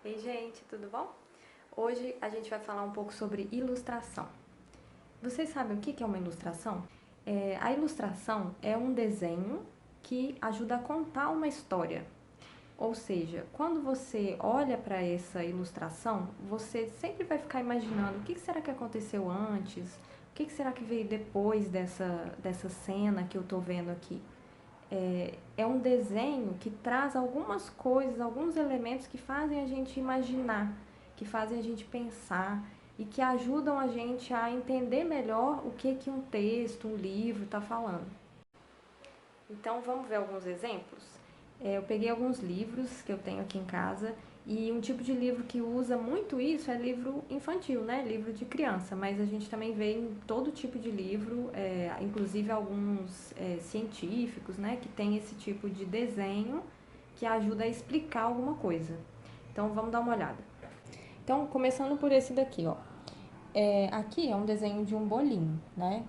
Ei, gente, tudo bom? Hoje a gente vai falar um pouco sobre ilustração. Vocês sabem o que é uma ilustração? A ilustração é um desenho que ajuda a contar uma história. Ou seja, quando você olha para essa ilustração, você sempre vai ficar imaginando o que será que aconteceu antes, o que será que veio depois dessa cena que eu estou vendo aqui. É um desenho que traz algumas coisas, alguns elementos que fazem a gente imaginar, que fazem a gente pensar e que ajudam a gente a entender melhor o que um texto, um livro está falando. Então vamos ver alguns exemplos? Eu peguei alguns livros que eu tenho aqui em casa e um tipo de livro que usa muito isso é livro infantil, né? Livro de criança, mas a gente também vê em todo tipo de livro, inclusive alguns científicos, né? Que tem esse tipo de desenho que ajuda a explicar alguma coisa. Então vamos dar uma olhada. Então, começando por esse daqui, ó. Aqui é um desenho de um bolinho, né?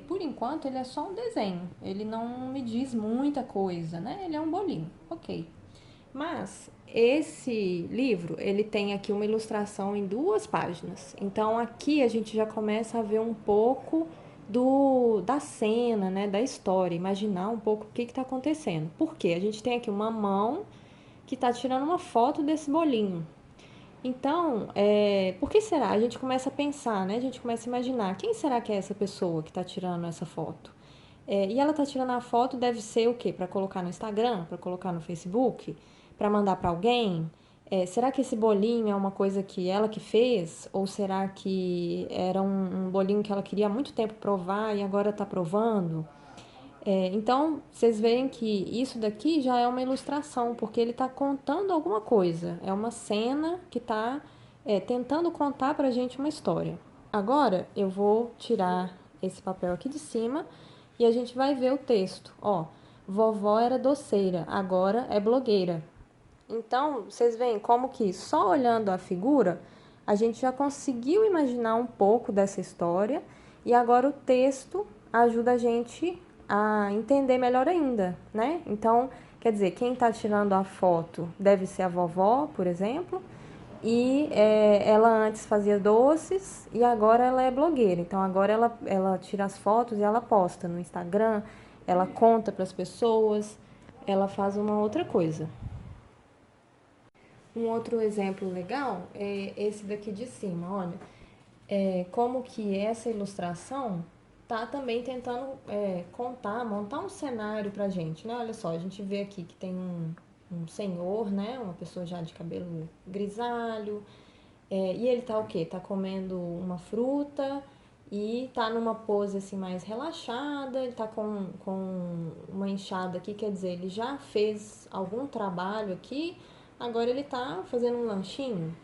Por enquanto ele é só um desenho, ele não me diz muita coisa, né? Ele é um bolinho, ok. Mas esse livro, ele tem aqui uma ilustração em 2 páginas. Então aqui a gente já começa a ver um pouco da cena, né? Da história, imaginar um pouco o que está acontecendo. Por quê? A gente tem aqui uma mão que está tirando uma foto desse bolinho. Então, por que será? A gente começa a pensar, né? A gente começa a imaginar, quem será que é essa pessoa que está tirando essa foto? E ela está tirando a foto, deve ser o quê? Para colocar no Instagram, para colocar no Facebook, para mandar para alguém? Será que esse bolinho é uma coisa que ela que fez? Ou será que era um bolinho que ela queria há muito tempo provar e agora está provando? Então, vocês veem que isso daqui já é uma ilustração, porque ele está contando alguma coisa. É uma cena que está tentando contar para a gente uma história. Agora, eu vou tirar esse papel aqui de cima e a gente vai ver o texto. Ó, vovó era doceira, agora é blogueira. Então, vocês veem como que só olhando a figura, a gente já conseguiu imaginar um pouco dessa história e agora o texto ajuda a gente a entender melhor ainda, né? Então, quer dizer, quem está tirando a foto deve ser a vovó, por exemplo, e ela antes fazia doces e agora ela é blogueira. Então, agora ela tira as fotos e ela posta no Instagram, ela conta para as pessoas, ela faz uma outra coisa. Um outro exemplo legal é esse daqui de cima, olha. Como que essa ilustração tá também tentando contar, montar um cenário pra gente, né? Olha só, a gente vê aqui que tem um senhor, né? Uma pessoa já de cabelo grisalho. E ele tá o quê? Tá comendo uma fruta e tá numa pose assim mais relaxada. Ele tá com uma enxada aqui, quer dizer, ele já fez algum trabalho aqui, agora ele tá fazendo um lanchinho.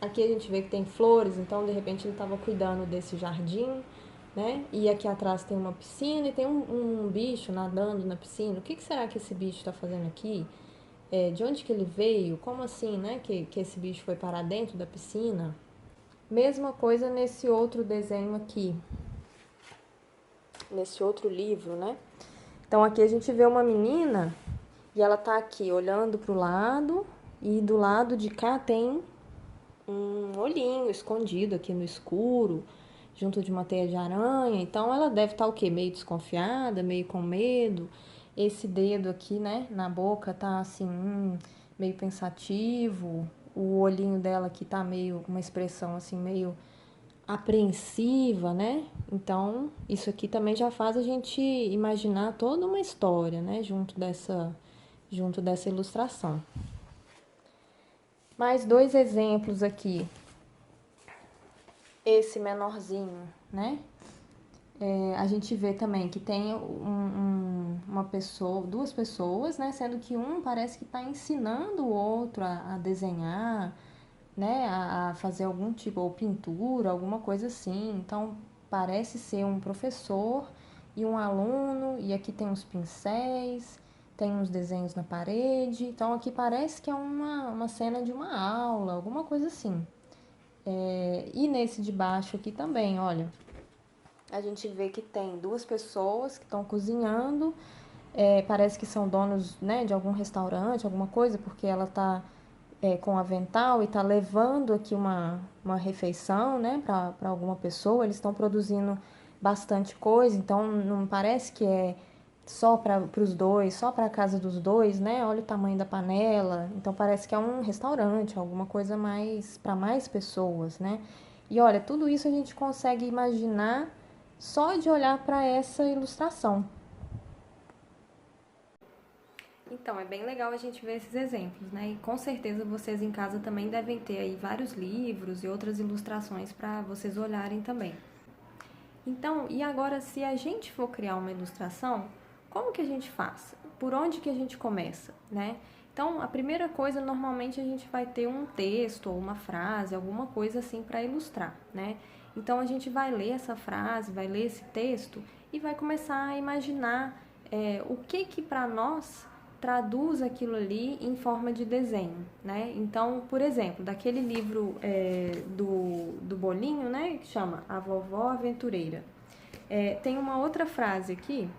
Aqui a gente vê que tem flores, então de repente ele estava cuidando desse jardim, né? E aqui atrás tem uma piscina e tem um bicho nadando na piscina. O que será que esse bicho está fazendo aqui? De onde que ele veio? Como assim, né? Que esse bicho foi parar dentro da piscina? Mesma coisa nesse outro desenho aqui, nesse outro livro, né? Então aqui a gente vê uma menina e ela tá aqui olhando para o lado e do lado de cá tem um olhinho escondido aqui no escuro, junto de uma teia de aranha. Então ela deve estar o quê? Meio desconfiada, meio com medo. Esse dedo aqui, né, na boca tá assim, meio pensativo. O olhinho dela aqui tá meio com uma expressão assim meio apreensiva, né? Então, isso aqui também já faz a gente imaginar toda uma história, né, junto dessa ilustração. Mais 2 exemplos aqui. Esse menorzinho, né? A gente vê também que tem uma pessoa, 2 pessoas, né? Sendo que um parece que está ensinando o outro a desenhar, né? A fazer algum tipo, ou pintura, alguma coisa assim. Então, parece ser um professor e um aluno, e aqui tem uns pincéis, tem uns desenhos na parede. Então, aqui parece que é uma cena de uma aula, alguma coisa assim. E nesse de baixo aqui também, olha, a gente vê que tem 2 pessoas que estão cozinhando, parece que são donos, né, de algum restaurante, alguma coisa, porque ela tá com avental e está levando aqui uma refeição, né, para alguma pessoa, eles estão produzindo bastante coisa, então não parece que é só para os dois, só para a casa dos dois, né? Olha o tamanho da panela, então parece que é um restaurante, alguma coisa mais para mais pessoas, né? E olha, tudo isso a gente consegue imaginar só de olhar para essa ilustração. Então, é bem legal a gente ver esses exemplos, né? E com certeza vocês em casa também devem ter aí vários livros e outras ilustrações para vocês olharem também. Então, e agora se a gente for criar uma ilustração, como que a gente faz? Por onde que a gente começa, né? Então, a primeira coisa, normalmente a gente vai ter um texto ou uma frase, alguma coisa assim para ilustrar, né? Então, a gente vai ler essa frase, vai ler esse texto e vai começar a imaginar o que para nós traduz aquilo ali em forma de desenho, né? Então, por exemplo, daquele livro do Bolinho, né, que chama A Vovó Aventureira, tem uma outra frase aqui,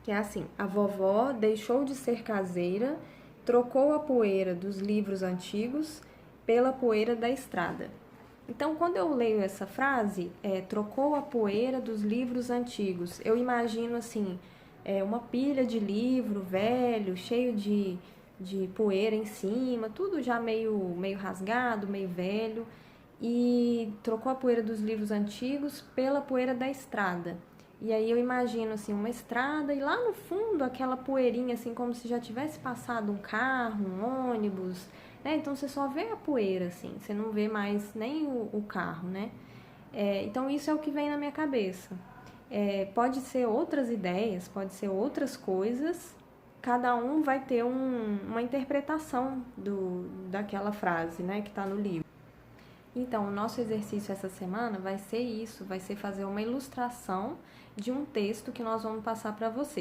que é assim: a vovó deixou de ser caseira, trocou a poeira dos livros antigos pela poeira da estrada. Então, quando eu leio essa frase, trocou a poeira dos livros antigos, eu imagino assim, uma pilha de livro velho, cheio de poeira em cima, tudo já meio rasgado, meio velho, e trocou a poeira dos livros antigos pela poeira da estrada. E aí eu imagino assim uma estrada e lá no fundo aquela poeirinha assim como se já tivesse passado um carro, um ônibus, né? Então você só vê a poeira assim, você não vê mais nem o carro, né? Então isso é o que vem na minha cabeça. Pode ser outras ideias, pode ser outras coisas. Cada um vai ter uma interpretação daquela frase, né, que está no livro. Então, o nosso exercício essa semana vai ser isso, vai ser fazer uma ilustração de um texto que nós vamos passar para vocês.